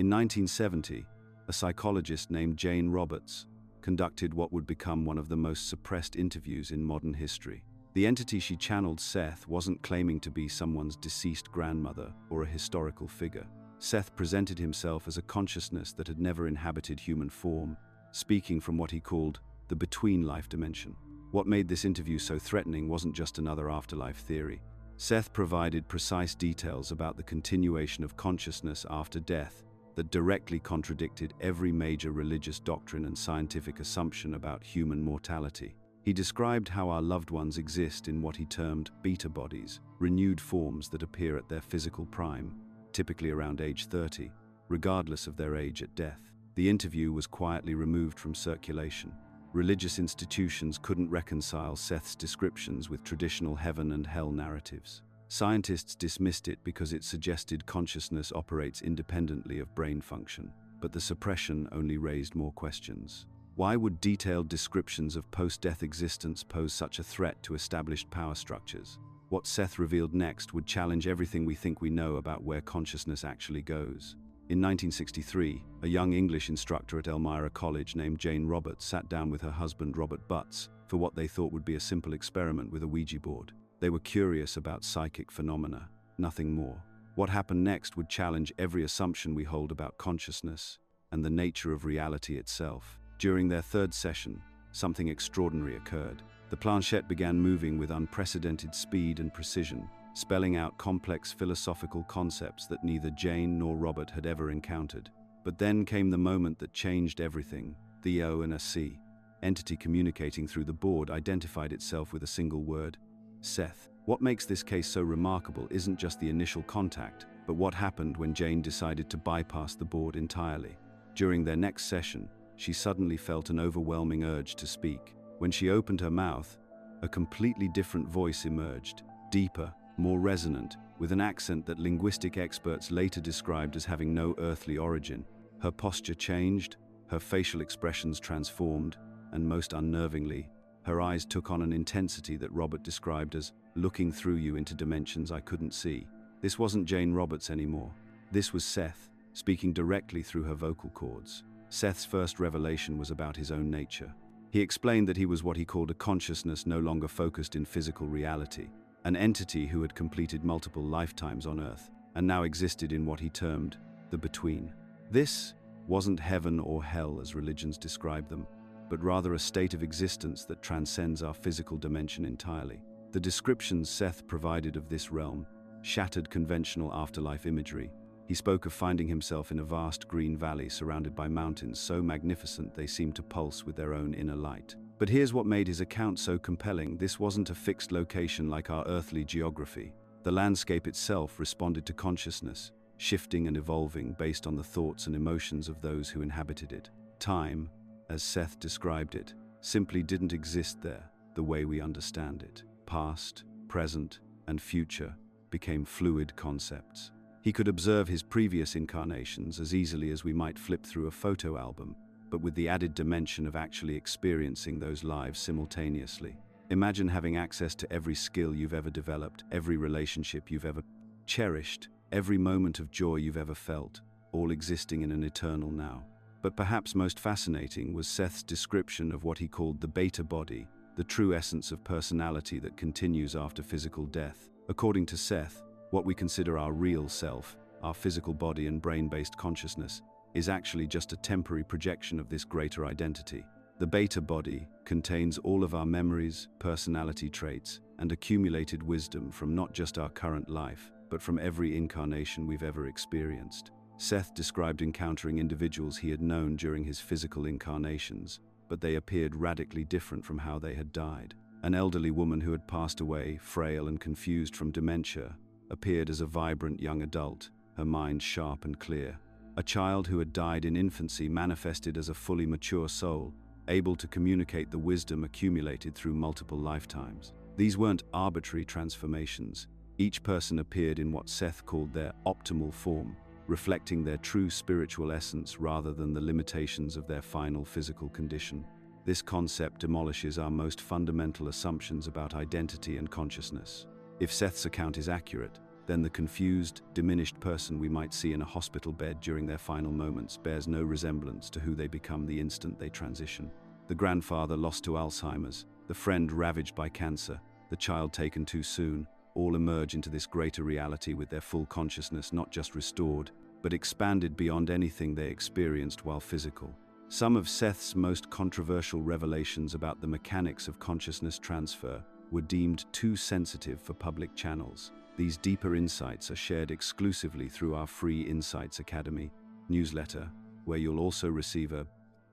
In 1970, a psychologist named Jane Roberts conducted what would become one of the most suppressed interviews in modern history. The entity she channeled, Seth, wasn't claiming to be someone's deceased grandmother or a historical figure. Seth presented himself as a consciousness that had never inhabited human form, speaking from what he called the between-life dimension. What made this interview so threatening wasn't just another afterlife theory. Seth provided precise details about the continuation of consciousness after death that directly contradicted every major religious doctrine and scientific assumption about human mortality. He described how our loved ones exist in what he termed beta bodies, renewed forms that appear at their physical prime, typically around age 30, regardless of their age at death. The interview was quietly removed from circulation. Religious institutions couldn't reconcile Seth's descriptions with traditional heaven and hell narratives. Scientists dismissed it because it suggested consciousness operates independently of brain function, but the suppression only raised more questions. Why would detailed descriptions of post-death existence pose such a threat to established power structures? What Seth revealed next would challenge everything we think we know about where consciousness actually goes. In 1963, a young English instructor at Elmira College named Jane Roberts sat down with her husband Robert Butts for what they thought would be a simple experiment with a Ouija board. They were curious about psychic phenomena, nothing more. What happened next would challenge every assumption we hold about consciousness and the nature of reality itself. During their third session, something extraordinary occurred. The planchette began moving with unprecedented speed and precision, spelling out complex philosophical concepts that neither Jane nor Robert had ever encountered. But then came the moment that changed everything. The O and a C entity communicating through the board identified itself with a single word: Seth. What makes this case so remarkable isn't just the initial contact, but what happened when Jane decided to bypass the board entirely. During their next session, she suddenly felt an overwhelming urge to speak. When she opened her mouth, a completely different voice emerged, deeper, more resonant, with an accent that linguistic experts later described as having no earthly origin. Her posture changed, her facial expressions transformed, and most unnervingly, her eyes took on an intensity that Robert described as looking through you into dimensions I couldn't see. This wasn't Jane Roberts anymore. This was Seth, speaking directly through her vocal cords. Seth's first revelation was about his own nature. He explained that he was what he called a consciousness no longer focused in physical reality, an entity who had completed multiple lifetimes on Earth and now existed in what he termed the between. This wasn't heaven or hell as religions describe them, but rather a state of existence that transcends our physical dimension entirely. The descriptions Seth provided of this realm shattered conventional afterlife imagery. He spoke of finding himself in a vast green valley surrounded by mountains so magnificent they seemed to pulse with their own inner light. But here's what made his account so compelling. This wasn't a fixed location like our earthly geography. The landscape itself responded to consciousness, shifting and evolving based on the thoughts and emotions of those who inhabited it. Time, as Seth described it, simply didn't exist there the way we understand it. Past, present, and future became fluid concepts. He could observe his previous incarnations as easily as we might flip through a photo album, but with the added dimension of actually experiencing those lives simultaneously. Imagine having access to every skill you've ever developed, every relationship you've ever cherished, every moment of joy you've ever felt, all existing in an eternal now. But perhaps most fascinating was Seth's description of what he called the beta body, the true essence of personality that continues after physical death. According to Seth, what we consider our real self, our physical body and brain-based consciousness, is actually just a temporary projection of this greater identity. The beta body contains all of our memories, personality traits, and accumulated wisdom from not just our current life, but from every incarnation we've ever experienced. Seth described encountering individuals he had known during his physical incarnations, but they appeared radically different from how they had died. An elderly woman who had passed away, frail and confused from dementia, appeared as a vibrant young adult, her mind sharp and clear. A child who had died in infancy manifested as a fully mature soul, able to communicate the wisdom accumulated through multiple lifetimes. These weren't arbitrary transformations. Each person appeared in what Seth called their optimal form, reflecting their true spiritual essence rather than the limitations of their final physical condition. This concept demolishes our most fundamental assumptions about identity and consciousness. If Seth's account is accurate, then the confused, diminished person we might see in a hospital bed during their final moments bears no resemblance to who they become the instant they transition. The grandfather lost to Alzheimer's, the friend ravaged by cancer, the child taken too soon, all emerge into this greater reality with their full consciousness not just restored, but expanded beyond anything they experienced while physical. Some of Seth's most controversial revelations about the mechanics of consciousness transfer were deemed too sensitive for public channels. These deeper insights are shared exclusively through our free Insights Academy newsletter, where you'll also receive a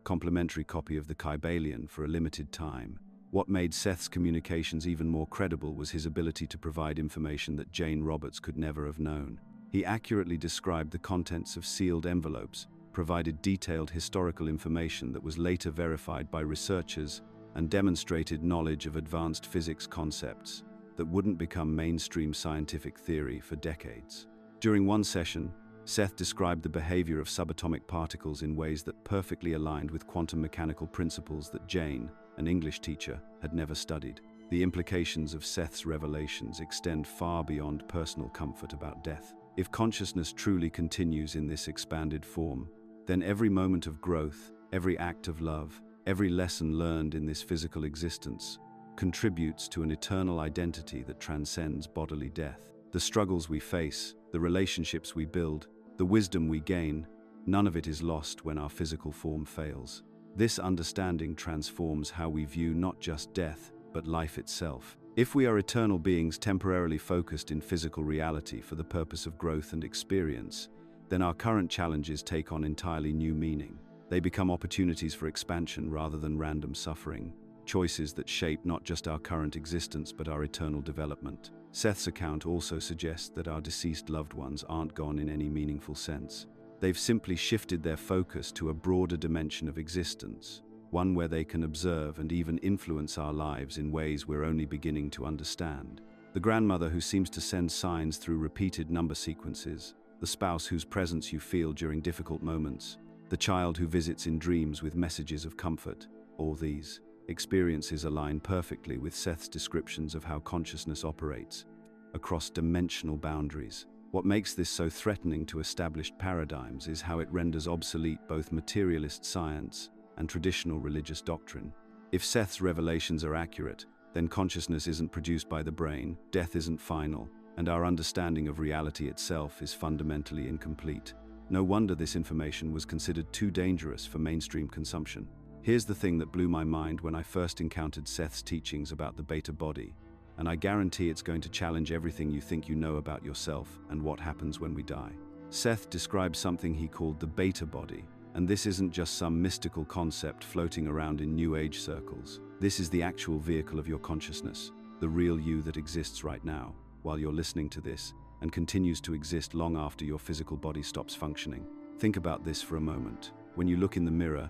complimentary copy of the Kybalion for a limited time. What made Seth's communications even more credible was his ability to provide information that Jane Roberts could never have known. He accurately described the contents of sealed envelopes, provided detailed historical information that was later verified by researchers, and demonstrated knowledge of advanced physics concepts that wouldn't become mainstream scientific theory for decades. During one session, Seth described the behavior of subatomic particles in ways that perfectly aligned with quantum mechanical principles that Jane, an English teacher, had never studied. The implications of Seth's revelations extend far beyond personal comfort about death. If consciousness truly continues in this expanded form, then every moment of growth, every act of love, every lesson learned in this physical existence contributes to an eternal identity that transcends bodily death. The struggles we face, the relationships we build, the wisdom we gain, none of it is lost when our physical form fails. This understanding transforms how we view not just death, but life itself. If we are eternal beings temporarily focused in physical reality for the purpose of growth and experience, then our current challenges take on entirely new meaning. They become opportunities for expansion rather than random suffering, choices that shape not just our current existence but our eternal development. Seth's account also suggests that our deceased loved ones aren't gone in any meaningful sense. They've simply shifted their focus to a broader dimension of existence, one where they can observe and even influence our lives in ways we're only beginning to understand. The grandmother who seems to send signs through repeated number sequences, the spouse whose presence you feel during difficult moments, the child who visits in dreams with messages of comfort, all these experiences align perfectly with Seth's descriptions of how consciousness operates across dimensional boundaries. What makes this so threatening to established paradigms is how it renders obsolete both materialist science and traditional religious doctrine. If Seth's revelations are accurate, then consciousness isn't produced by the brain, death isn't final, and our understanding of reality itself is fundamentally incomplete. No wonder this information was considered too dangerous for mainstream consumption. Here's the thing that blew my mind when I first encountered Seth's teachings about the beta body, and I guarantee it's going to challenge everything you think you know about yourself and what happens when we die. Seth described something he called the beta body, and this isn't just some mystical concept floating around in New Age circles. This is the actual vehicle of your consciousness, the real you that exists right now, while you're listening to this, and continues to exist long after your physical body stops functioning. Think about this for a moment. When you look in the mirror,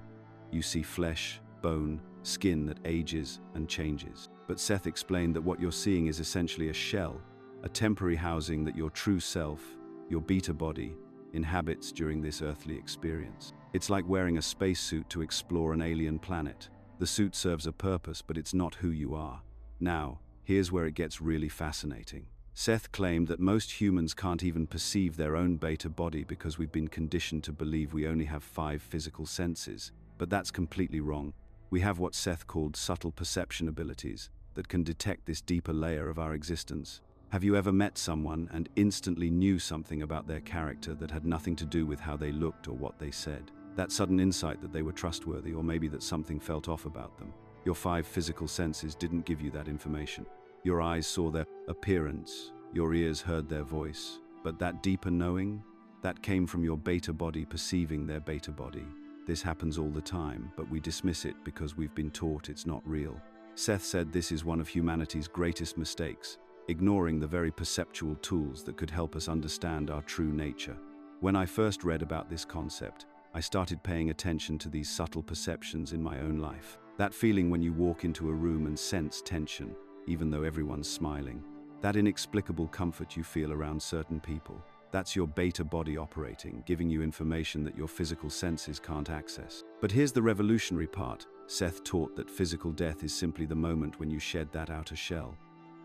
you see flesh, bone, skin that ages and changes. But Seth explained that what you're seeing is essentially a shell, a temporary housing that your true self, your beta body, inhabits during this earthly experience. It's like wearing a spacesuit to explore an alien planet. The suit serves a purpose, but it's not who you are. Now, here's where it gets really fascinating. Seth claimed that most humans can't even perceive their own beta body because we've been conditioned to believe we only have 5 physical senses. But that's completely wrong. We have what Seth called subtle perception abilities that can detect this deeper layer of our existence. Have you ever met someone and instantly knew something about their character that had nothing to do with how they looked or what they said? That sudden insight that they were trustworthy, or maybe that something felt off about them. Your 5 physical senses didn't give you that information. Your eyes saw their appearance, your ears heard their voice. But that deeper knowing, that came from your beta body perceiving their beta body. This happens all the time, but we dismiss it because we've been taught it's not real. Seth said this is one of humanity's greatest mistakes, ignoring the very perceptual tools that could help us understand our true nature. When I first read about this concept, I started paying attention to these subtle perceptions in my own life. That feeling when you walk into a room and sense tension, even though everyone's smiling. That inexplicable comfort you feel around certain people. That's your beta body operating, giving you information that your physical senses can't access. But here's the revolutionary part. Seth taught that physical death is simply the moment when you shed that outer shell.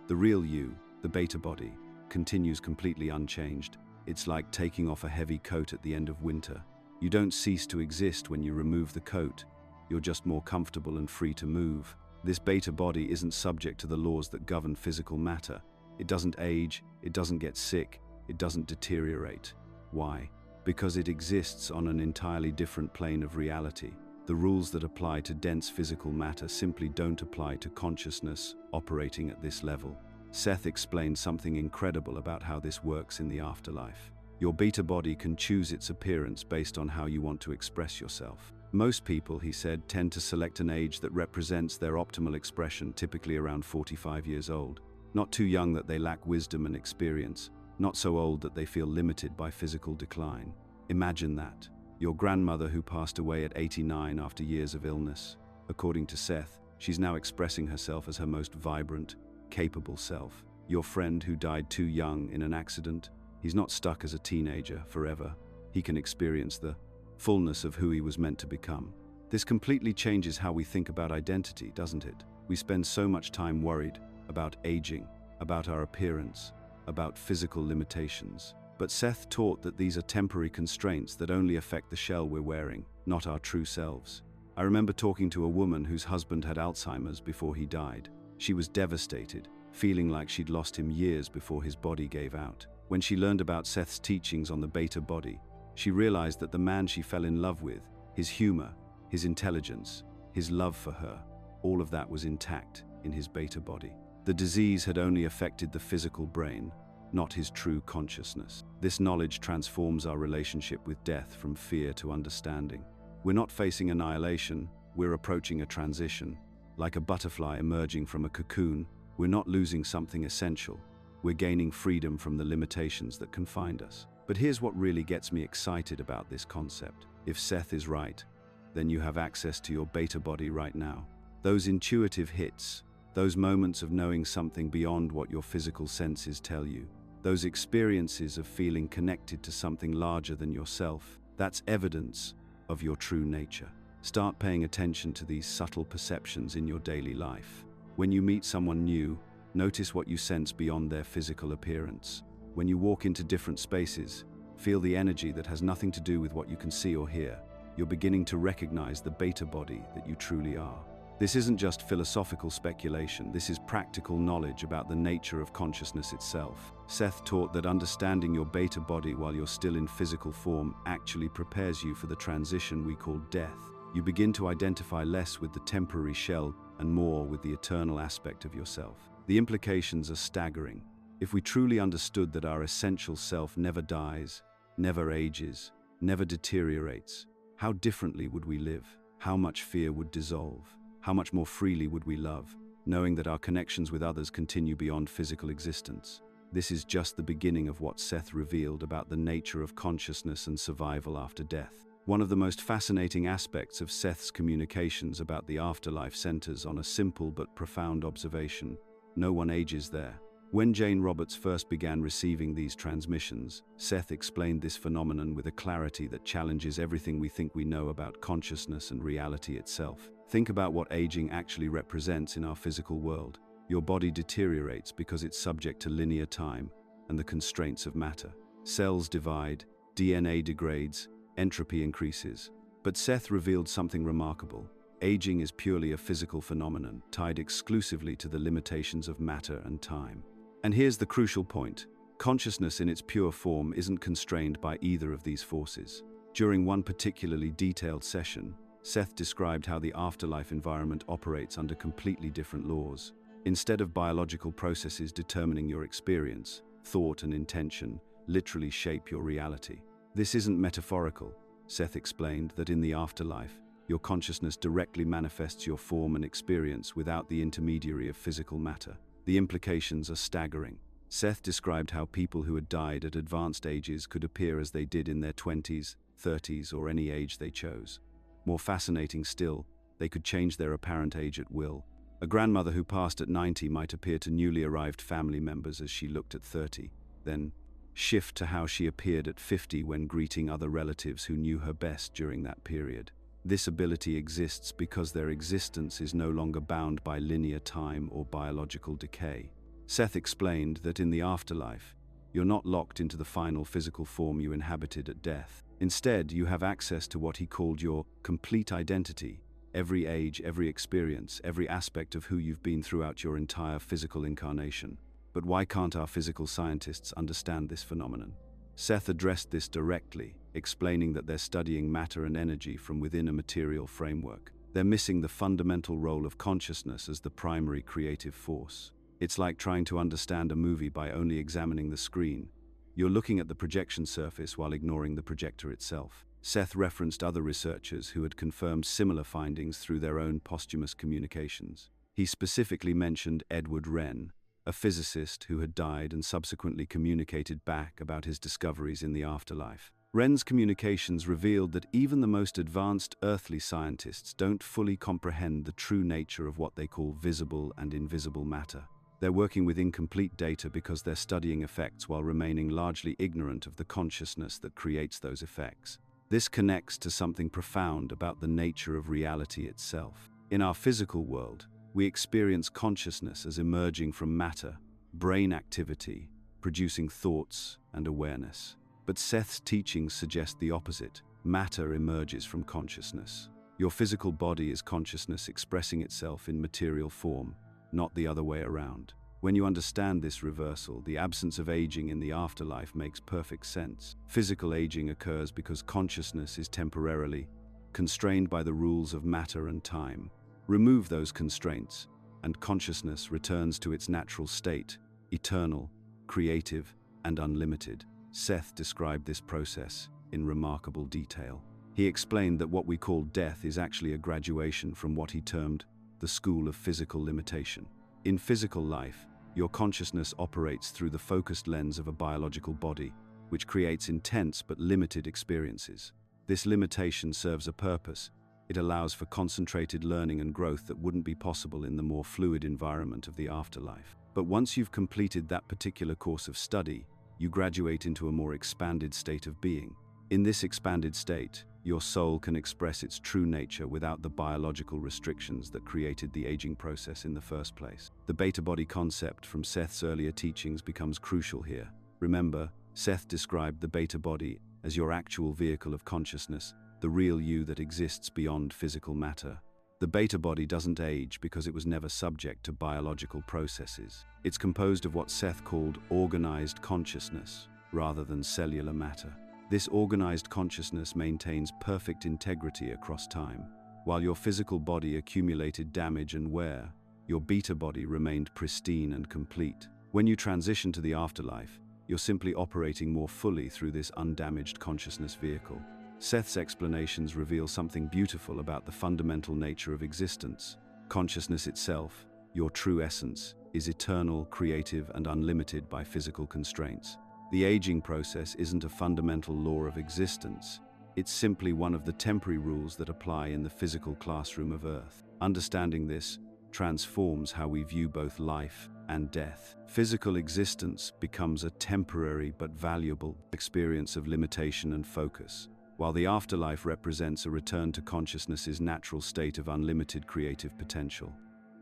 The real you, the beta body, continues completely unchanged. It's like taking off a heavy coat at the end of winter. You don't cease to exist when you remove the coat. You're just more comfortable and free to move. This beta body isn't subject to the laws that govern physical matter. It doesn't age, it doesn't get sick, it doesn't deteriorate. Why? Because it exists on an entirely different plane of reality. The rules that apply to dense physical matter simply don't apply to consciousness operating at this level. Seth explained something incredible about how this works in the afterlife. Your beta body can choose its appearance based on how you want to express yourself. Most people, he said, tend to select an age that represents their optimal expression, typically around 45 years old. Not too young that they lack wisdom and experience, not so old that they feel limited by physical decline. Imagine that. Your grandmother who passed away at 89 after years of illness. According to Seth, she's now expressing herself as her most vibrant, capable self. Your friend who died too young in an accident, he's not stuck as a teenager forever. He can experience the fullness of who he was meant to become. This completely changes how we think about identity, doesn't it? We spend so much time worried about aging, about our appearance, about physical limitations. But Seth taught that these are temporary constraints that only affect the shell we're wearing, not our true selves. I remember talking to a woman whose husband had Alzheimer's before he died. She was devastated, feeling like she'd lost him years before his body gave out. When she learned about Seth's teachings on the beta body, she realized that the man she fell in love with, his humor, his intelligence, his love for her, all of that was intact in his beta body. The disease had only affected the physical brain, not his true consciousness. This knowledge transforms our relationship with death from fear to understanding. We're not facing annihilation, we're approaching a transition. Like a butterfly emerging from a cocoon, we're not losing something essential. We're gaining freedom from the limitations that confined us. But here's what really gets me excited about this concept. If Seth is right, then you have access to your beta body right now. Those intuitive hits, those moments of knowing something beyond what your physical senses tell you, those experiences of feeling connected to something larger than yourself, that's evidence of your true nature. Start paying attention to these subtle perceptions in your daily life. When you meet someone new, notice what you sense beyond their physical appearance. When you walk into different spaces, feel the energy that has nothing to do with what you can see or hear. You're beginning to recognize the beta body that you truly are. This isn't just philosophical speculation, this is practical knowledge about the nature of consciousness itself. Seth taught that understanding your beta body while you're still in physical form actually prepares you for the transition we call death. You begin to identify less with the temporary shell and more with the eternal aspect of yourself. The implications are staggering. If we truly understood that our essential self never dies, never ages, never deteriorates, how differently would we live? How much fear would dissolve? How much more freely would we love, knowing that our connections with others continue beyond physical existence? This is just the beginning of what Seth revealed about the nature of consciousness and survival after death. One of the most fascinating aspects of Seth's communications about the afterlife centers on a simple but profound observation: no one ages there. When Jane Roberts first began receiving these transmissions, Seth explained this phenomenon with a clarity that challenges everything we think we know about consciousness and reality itself. Think about what aging actually represents in our physical world. Your body deteriorates because it's subject to linear time and the constraints of matter. Cells divide, DNA degrades, entropy increases. But Seth revealed something remarkable. Aging is purely a physical phenomenon, tied exclusively to the limitations of matter and time. And here's the crucial point. Consciousness in its pure form isn't constrained by either of these forces. During one particularly detailed session, Seth described how the afterlife environment operates under completely different laws. Instead of biological processes determining your experience, thought and intention literally shape your reality. This isn't metaphorical. Seth explained that in the afterlife, your consciousness directly manifests your form and experience without the intermediary of physical matter. The implications are staggering. Seth described how people who had died at advanced ages could appear as they did in their 20s, 30s, or any age they chose. More fascinating still, they could change their apparent age at will. A grandmother who passed at 90 might appear to newly arrived family members as she looked at 30, then shift to how she appeared at 50 when greeting other relatives who knew her best during that period. This ability exists because their existence is no longer bound by linear time or biological decay. Seth explained that in the afterlife, You're not locked into the final physical form you inhabited at death. Instead, you have access to what he called your complete identity, every age, every experience, every aspect of who you've been throughout your entire physical incarnation. But why can't our physical scientists understand this phenomenon? Seth addressed this directly, explaining that they're studying matter and energy from within a material framework. They're missing the fundamental role of consciousness as the primary creative force. It's like trying to understand a movie by only examining the screen. You're looking at the projection surface while ignoring the projector itself. Seth referenced other researchers who had confirmed similar findings through their own posthumous communications. He specifically mentioned Edward Wren, a physicist who had died and subsequently communicated back about his discoveries in the afterlife. Wren's communications revealed that even the most advanced earthly scientists don't fully comprehend the true nature of what they call visible and invisible matter. They're working with incomplete data because they're studying effects while remaining largely ignorant of the consciousness that creates those effects. This connects to something profound about the nature of reality itself. In our physical world, we experience consciousness as emerging from matter, brain activity, producing thoughts and awareness. But Seth's teachings suggest the opposite. Matter emerges from consciousness. Your physical body is consciousness expressing itself in material form, not the other way around. When you understand this reversal, the absence of aging in the afterlife makes perfect sense. Physical aging occurs because consciousness is temporarily constrained by the rules of matter and time. Remove those constraints, and consciousness returns to its natural state, eternal, creative, and unlimited. Seth described this process in remarkable detail. He explained that what we call death is actually a graduation from what he termed the school of physical limitation. In physical life, your consciousness operates through the focused lens of a biological body, which creates intense but limited experiences. This limitation serves a purpose. It allows for concentrated learning and growth that wouldn't be possible in the more fluid environment of the afterlife. But once you've completed that particular course of study, you graduate into a more expanded state of being. In this expanded state, your soul can express its true nature without the biological restrictions that created the aging process in the first place. The beta body concept from Seth's earlier teachings becomes crucial here. Remember, Seth described the beta body as your actual vehicle of consciousness, the real you that exists beyond physical matter. The beta body doesn't age because it was never subject to biological processes. It's composed of what Seth called organized consciousness, rather than cellular matter. This organized consciousness maintains perfect integrity across time. While your physical body accumulated damage and wear, your beta body remained pristine and complete. When you transition to the afterlife, you're simply operating more fully through this undamaged consciousness vehicle. Seth's explanations reveal something beautiful about the fundamental nature of existence. Consciousness itself, your true essence, is eternal, creative, and unlimited by physical constraints. The aging process isn't a fundamental law of existence. It's simply one of the temporary rules that apply in the physical classroom of Earth. Understanding this transforms how we view both life and death. Physical existence becomes a temporary but valuable experience of limitation and focus, while the afterlife represents a return to consciousness's natural state of unlimited creative potential.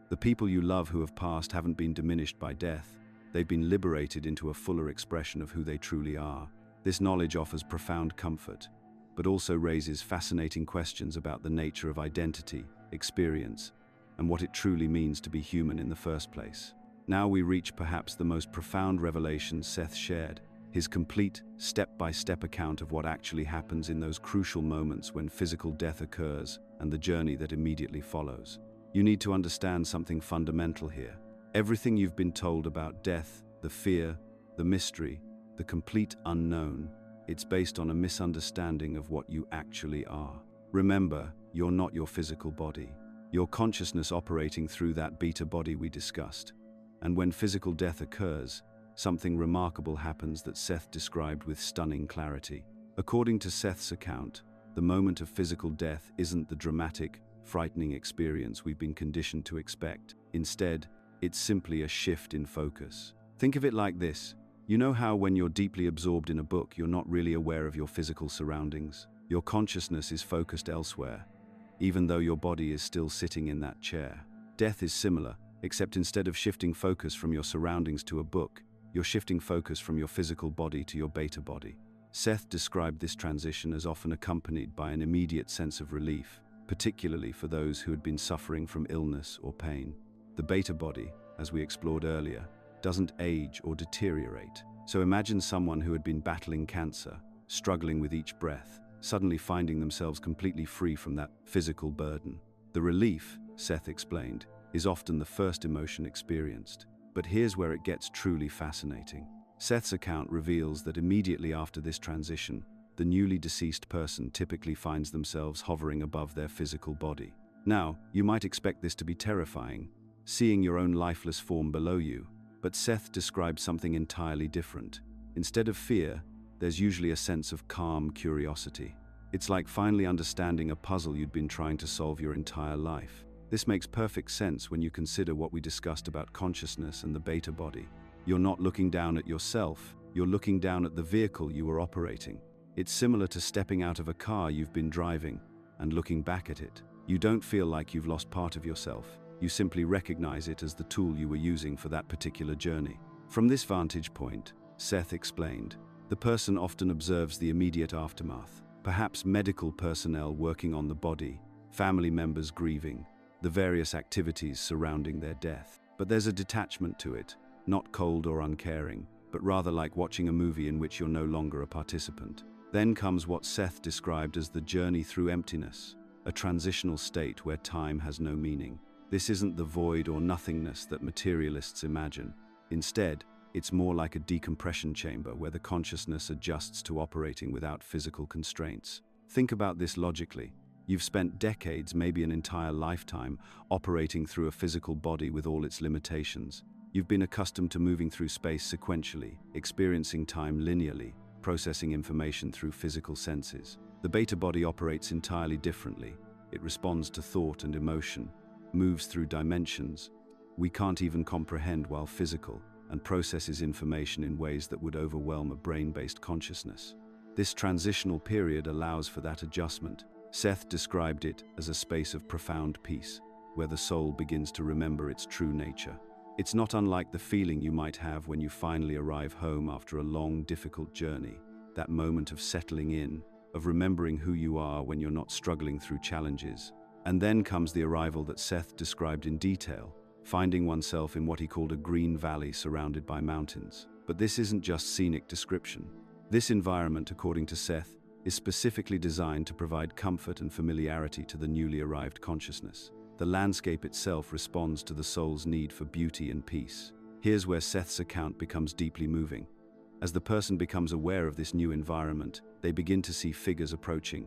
The people you love who have passed haven't been diminished by death. They've been liberated into a fuller expression of who they truly are. This knowledge offers profound comfort, but also raises fascinating questions about the nature of identity, experience, and what it truly means to be human in the first place. Now we reach perhaps the most profound revelation Seth shared, his complete, step-by-step account of what actually happens in those crucial moments when physical death occurs and the journey that immediately follows. You need to understand something fundamental here. Everything you've been told about death, the fear, the mystery, the complete unknown, it's based on a misunderstanding of what you actually are. Remember, you're not your physical body. Your consciousness operating through that beta body we discussed. And when physical death occurs, something remarkable happens that Seth described with stunning clarity. According to Seth's account, the moment of physical death isn't the dramatic, frightening experience we've been conditioned to expect. Instead, it's simply a shift in focus. Think of it like this. You know how when you're deeply absorbed in a book, you're not really aware of your physical surroundings? Your consciousness is focused elsewhere, even though your body is still sitting in that chair. Death is similar, except instead of shifting focus from your surroundings to a book, You're shifting focus from your physical body to your beta body. Seth described this transition as often accompanied by an immediate sense of relief, particularly for those who had been suffering from illness or pain. The beta body, as we explored earlier, doesn't age or deteriorate. So imagine someone who had been battling cancer, struggling with each breath, suddenly finding themselves completely free from that physical burden. The relief, Seth explained, is often the first emotion experienced. But here's where it gets truly fascinating. Seth's account reveals that immediately after this transition, the newly deceased person typically finds themselves hovering above their physical body. Now, you might expect this to be terrifying, seeing your own lifeless form below you, but Seth describes something entirely different. Instead of fear, there's usually a sense of calm curiosity. It's like finally understanding a puzzle you'd been trying to solve your entire life. This makes perfect sense when you consider what we discussed about consciousness and the beta body. You're not looking down at yourself, you're looking down at the vehicle you were operating. It's similar to stepping out of a car you've been driving and looking back at it. You don't feel like you've lost part of yourself. You simply recognize it as the tool you were using for that particular journey. From this vantage point, Seth explained, the person often observes the immediate aftermath, perhaps medical personnel working on the body, family members grieving, the various activities surrounding their death. But there's a detachment to it, not cold or uncaring, but rather like watching a movie in which you're no longer a participant. Then comes what Seth described as the journey through emptiness, a transitional state where time has no meaning. This isn't the void or nothingness that materialists imagine. Instead, it's more like a decompression chamber where the consciousness adjusts to operating without physical constraints. Think about this logically. You've spent decades, maybe an entire lifetime, operating through a physical body with all its limitations. You've been accustomed to moving through space sequentially, experiencing time linearly, processing information through physical senses. The beta body operates entirely differently. It responds to thought and emotion, moves through dimensions we can't even comprehend while physical, and processes information in ways that would overwhelm a brain-based consciousness. This transitional period allows for that adjustment. Seth described it as a space of profound peace, where the soul begins to remember its true nature. It's not unlike the feeling you might have when you finally arrive home after a long, difficult journey, that moment of settling in, of remembering who you are when you're not struggling through challenges. And then comes the arrival that Seth described in detail, finding oneself in what he called a green valley surrounded by mountains. But this isn't just scenic description. This environment, according to Seth, is specifically designed to provide comfort and familiarity to the newly arrived consciousness. The landscape itself responds to the soul's need for beauty and peace. Here's where Seth's account becomes deeply moving. As the person becomes aware of this new environment, they begin to see figures approaching,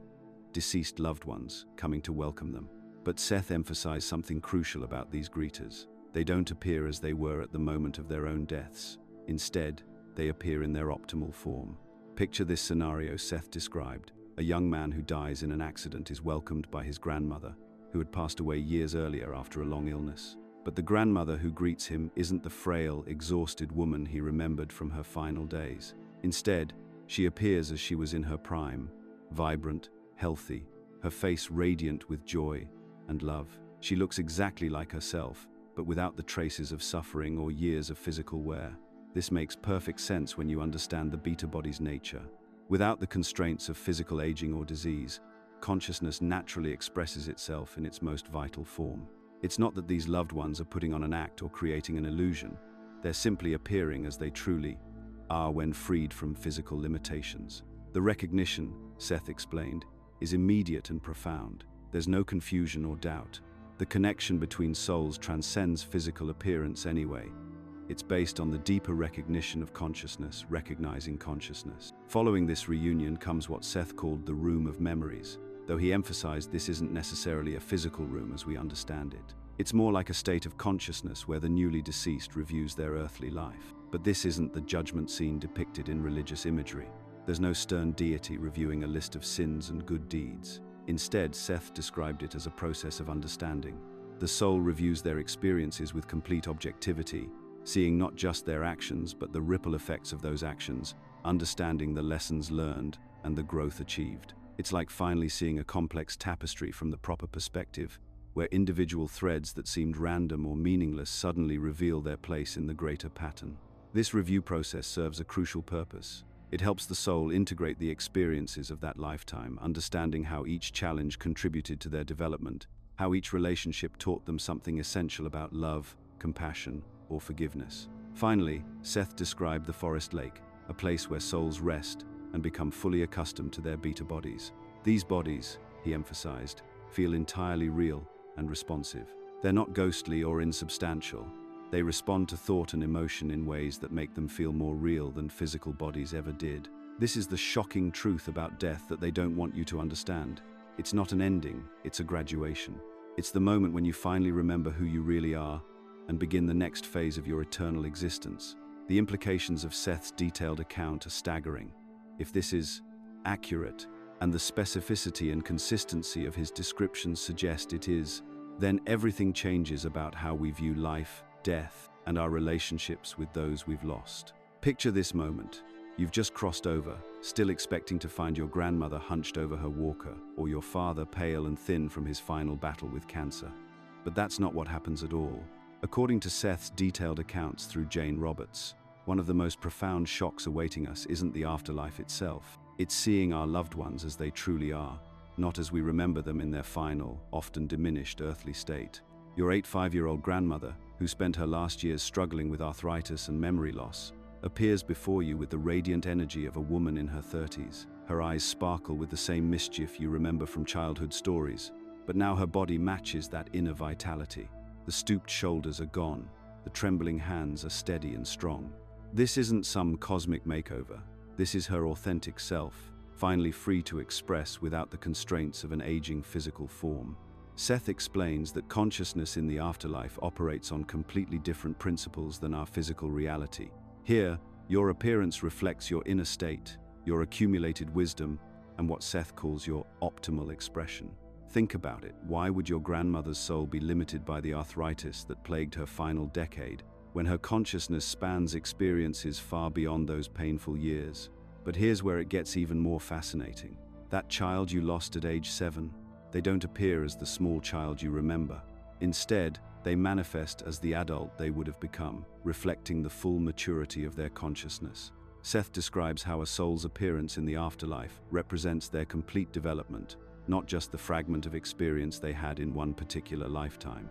deceased loved ones coming to welcome them. But Seth emphasized something crucial about these greeters. They don't appear as they were at the moment of their own deaths. Instead, they appear in their optimal form. Picture this scenario Seth described. A young man who dies in an accident is welcomed by his grandmother, who had passed away years earlier after a long illness. But the grandmother who greets him isn't the frail, exhausted woman he remembered from her final days. Instead, she appears as she was in her prime, vibrant, healthy, her face radiant with joy and love. She looks exactly like herself, but without the traces of suffering or years of physical wear. This makes perfect sense when you understand the beta body's nature. Without the constraints of physical aging or disease, consciousness naturally expresses itself in its most vital form. It's not that these loved ones are putting on an act or creating an illusion. They're simply appearing as they truly are when freed from physical limitations. The recognition, Seth explained, is immediate and profound. There's no confusion or doubt. The connection between souls transcends physical appearance anyway. It's based on the deeper recognition of consciousness, recognizing consciousness. Following this reunion comes what Seth called the room of memories, though he emphasized this isn't necessarily a physical room as we understand it. It's more like a state of consciousness where the newly deceased reviews their earthly life. But this isn't the judgment scene depicted in religious imagery. There's no stern deity reviewing a list of sins and good deeds. Instead, Seth described it as a process of understanding. The soul reviews their experiences with complete objectivity, seeing not just their actions but the ripple effects of those actions, understanding the lessons learned and the growth achieved. It's like finally seeing a complex tapestry from the proper perspective, where individual threads that seemed random or meaningless suddenly reveal their place in the greater pattern. This review process serves a crucial purpose. It helps the soul integrate the experiences of that lifetime, understanding how each challenge contributed to their development, how each relationship taught them something essential about love, compassion, or forgiveness. Finally, Seth described the forest lake, a place where souls rest and become fully accustomed to their beta bodies. These bodies, he emphasized, feel entirely real and responsive. They're not ghostly or insubstantial. They respond to thought and emotion in ways that make them feel more real than physical bodies ever did. This is the shocking truth about death that they don't want you to understand. It's not an ending, it's a graduation. It's the moment when you finally remember who you really are and begin the next phase of your eternal existence. The implications of Seth's detailed account are staggering. If this is accurate, and the specificity and consistency of his descriptions suggest it is, then everything changes about how we view life, death, and our relationships with those we've lost. Picture this moment. You've just crossed over, still expecting to find your grandmother hunched over her walker, or your father pale and thin from his final battle with cancer. But that's not what happens at all. According to Seth's detailed accounts through Jane Roberts, one of the most profound shocks awaiting us isn't the afterlife itself. It's seeing our loved ones as they truly are, not as we remember them in their final, often diminished earthly state. Your 85-year-old grandmother, who spent her last years struggling with arthritis and memory loss, appears before you with the radiant energy of a woman in her 30s. Her eyes sparkle with the same mischief you remember from childhood stories, but now her body matches that inner vitality. The stooped shoulders are gone, the trembling hands are steady and strong. This isn't some cosmic makeover. This is her authentic self, finally free to express without the constraints of an aging physical form. Seth explains that consciousness in the afterlife operates on completely different principles than our physical reality. Here, your appearance reflects your inner state, your accumulated wisdom, and what Seth calls your optimal expression. Think about it. Why would your grandmother's soul be limited by the arthritis that plagued her final decade, when her consciousness spans experiences far beyond those painful years? But here's where it gets even more fascinating. That child you lost at age 7, they don't appear as the small child you remember. Instead, they manifest as the adult they would have become, reflecting the full maturity of their consciousness. Seth describes how a soul's appearance in the afterlife represents their complete development, not just the fragment of experience they had in one particular lifetime.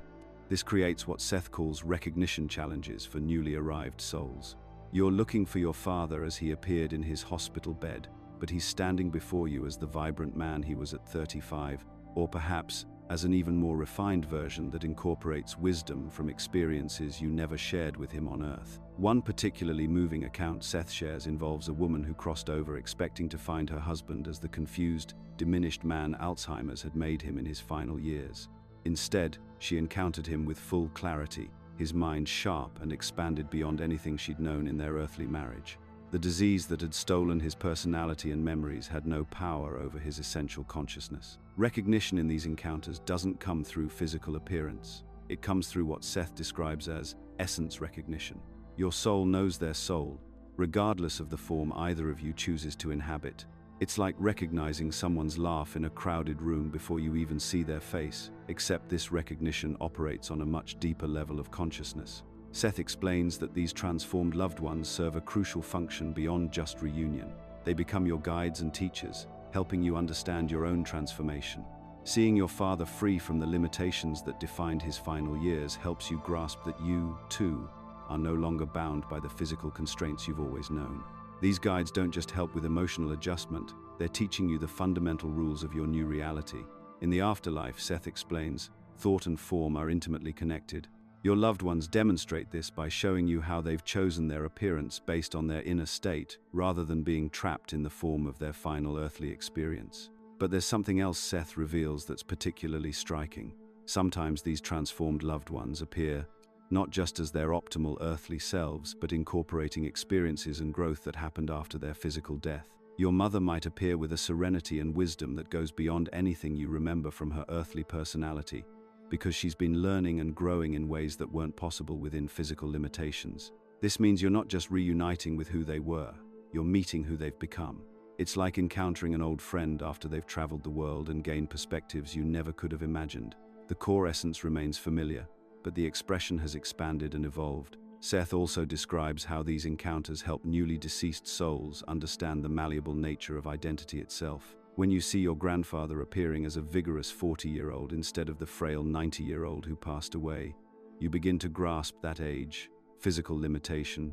This creates what Seth calls recognition challenges for newly arrived souls. You're looking for your father as he appeared in his hospital bed, but he's standing before you as the vibrant man he was at 35, or perhaps as an even more refined version that incorporates wisdom from experiences you never shared with him on Earth. One particularly moving account Seth shares involves a woman who crossed over expecting to find her husband as the confused, diminished man Alzheimer's had made him in his final years. Instead, she encountered him with full clarity, his mind sharp and expanded beyond anything she'd known in their earthly marriage. The disease that had stolen his personality and memories had no power over his essential consciousness. Recognition in these encounters doesn't come through physical appearance. It comes through what Seth describes as essence recognition. Your soul knows their soul, regardless of the form either of you chooses to inhabit. It's like recognizing someone's laugh in a crowded room before you even see their face, except this recognition operates on a much deeper level of consciousness. Seth explains that these transformed loved ones serve a crucial function beyond just reunion. They become your guides and teachers, helping you understand your own transformation. Seeing your father free from the limitations that defined his final years helps you grasp that you, too, are no longer bound by the physical constraints you've always known. These guides don't just help with emotional adjustment, they're teaching you the fundamental rules of your new reality. In the afterlife, Seth explains, thought and form are intimately connected. Your loved ones demonstrate this by showing you how they've chosen their appearance based on their inner state, rather than being trapped in the form of their final earthly experience. But there's something else Seth reveals that's particularly striking. Sometimes these transformed loved ones appear not just as their optimal earthly selves, but incorporating experiences and growth that happened after their physical death. Your mother might appear with a serenity and wisdom that goes beyond anything you remember from her earthly personality, because she's been learning and growing in ways that weren't possible within physical limitations. This means you're not just reuniting with who they were, you're meeting who they've become. It's like encountering an old friend after they've traveled the world and gained perspectives you never could have imagined. The core essence remains familiar, but the expression has expanded and evolved. Seth also describes how these encounters help newly deceased souls understand the malleable nature of identity itself. When you see your grandfather appearing as a vigorous 40-year-old instead of the frail 90-year-old who passed away, you begin to grasp that age, physical limitation,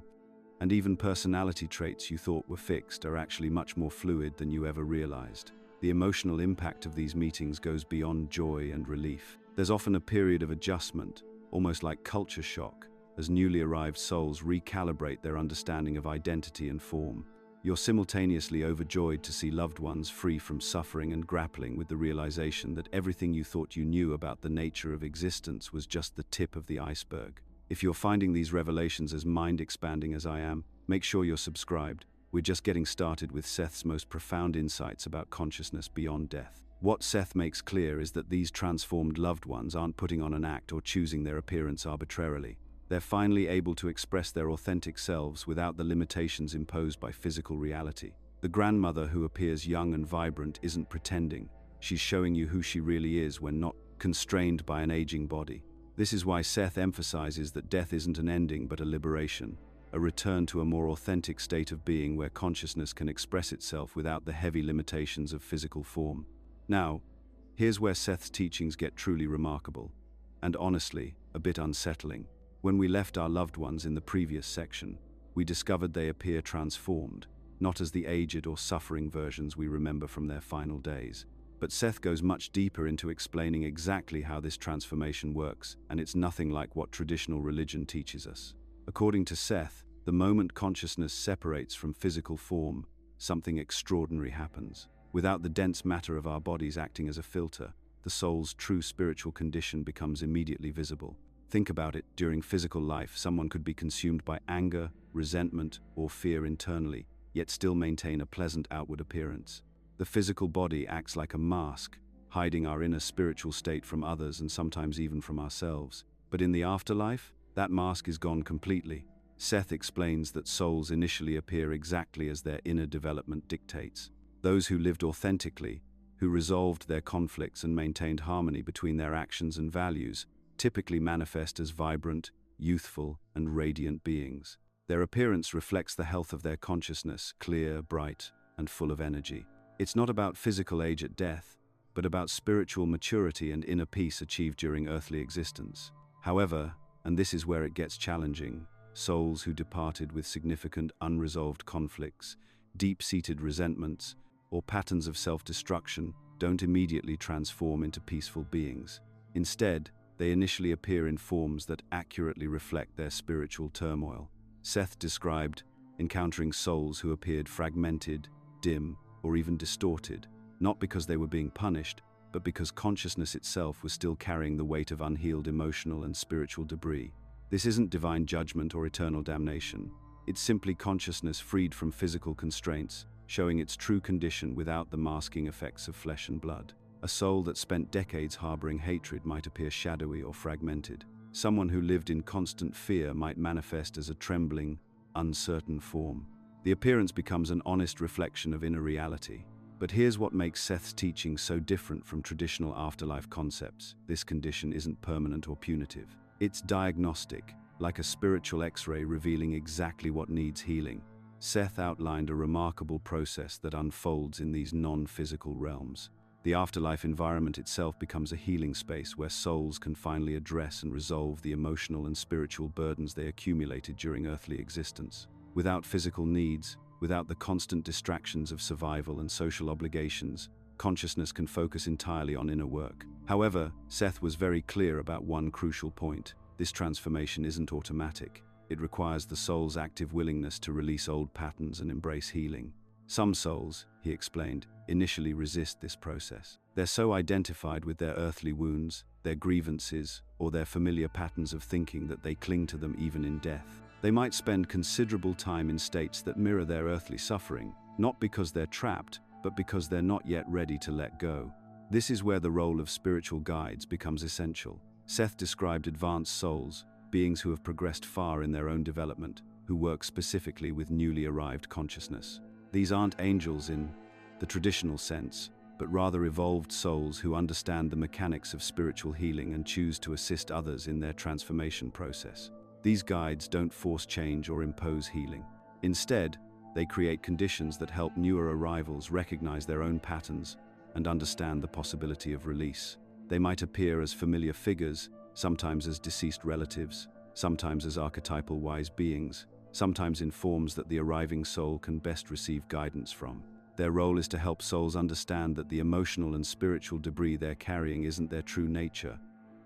and even personality traits you thought were fixed are actually much more fluid than you ever realized. The emotional impact of these meetings goes beyond joy and relief. There's often a period of adjustment, almost like culture shock, as newly arrived souls recalibrate their understanding of identity and form. You're simultaneously overjoyed to see loved ones free from suffering and grappling with the realization that everything you thought you knew about the nature of existence was just the tip of the iceberg. If you're finding these revelations as mind-expanding as I am, make sure you're subscribed. We're just getting started with Seth's most profound insights about consciousness beyond death. What Seth makes clear is that these transformed loved ones aren't putting on an act or choosing their appearance arbitrarily. They're finally able to express their authentic selves without the limitations imposed by physical reality. The grandmother who appears young and vibrant isn't pretending. She's showing you who she really is when not constrained by an aging body. This is why Seth emphasizes that death isn't an ending but a liberation, a return to a more authentic state of being where consciousness can express itself without the heavy limitations of physical form. Now, here's where Seth's teachings get truly remarkable, and honestly, a bit unsettling. When we left our loved ones in the previous section, we discovered they appear transformed, not as the aged or suffering versions we remember from their final days. But Seth goes much deeper into explaining exactly how this transformation works, and it's nothing like what traditional religion teaches us. According to Seth, the moment consciousness separates from physical form, something extraordinary happens. Without the dense matter of our bodies acting as a filter, the soul's true spiritual condition becomes immediately visible. Think about it, during physical life, someone could be consumed by anger, resentment, or fear internally, yet still maintain a pleasant outward appearance. The physical body acts like a mask, hiding our inner spiritual state from others and sometimes even from ourselves. But in the afterlife, that mask is gone completely. Seth explains that souls initially appear exactly as their inner development dictates. Those who lived authentically, who resolved their conflicts and maintained harmony between their actions and values, typically manifest as vibrant, youthful, and radiant beings. Their appearance reflects the health of their consciousness, clear, bright, and full of energy. It's not about physical age at death, but about spiritual maturity and inner peace achieved during earthly existence. However, and this is where it gets challenging, souls who departed with significant unresolved conflicts, deep-seated resentments, or patterns of self-destruction don't immediately transform into peaceful beings. Instead, they initially appear in forms that accurately reflect their spiritual turmoil. Seth described encountering souls who appeared fragmented, dim, or even distorted, not because they were being punished, but because consciousness itself was still carrying the weight of unhealed emotional and spiritual debris. This isn't divine judgment or eternal damnation. It's simply consciousness freed from physical constraints, showing its true condition without the masking effects of flesh and blood. A soul that spent decades harboring hatred might appear shadowy or fragmented. Someone who lived in constant fear might manifest as a trembling, uncertain form. The appearance becomes an honest reflection of inner reality. But here's what makes Seth's teaching so different from traditional afterlife concepts. This condition isn't permanent or punitive. It's diagnostic, like a spiritual X-ray revealing exactly what needs healing. Seth outlined a remarkable process that unfolds in these non-physical realms. The afterlife environment itself becomes a healing space where souls can finally address and resolve the emotional and spiritual burdens they accumulated during earthly existence. Without physical needs, without the constant distractions of survival and social obligations, consciousness can focus entirely on inner work. However, Seth was very clear about one crucial point. This transformation isn't automatic. It requires the soul's active willingness to release old patterns and embrace healing. Some souls, he explained, initially resist this process. They're so identified with their earthly wounds, their grievances, or their familiar patterns of thinking that they cling to them even in death. They might spend considerable time in states that mirror their earthly suffering, not because they're trapped, but because they're not yet ready to let go. This is where the role of spiritual guides becomes essential. Seth described advanced souls, beings who have progressed far in their own development, who work specifically with newly arrived consciousness. These aren't angels in the traditional sense, but rather evolved souls who understand the mechanics of spiritual healing and choose to assist others in their transformation process. These guides don't force change or impose healing. Instead, they create conditions that help newer arrivals recognize their own patterns and understand the possibility of release. They might appear as familiar figures, sometimes as deceased relatives, sometimes as archetypal wise beings, sometimes in forms that the arriving soul can best receive guidance from. Their role is to help souls understand that the emotional and spiritual debris they're carrying isn't their true nature.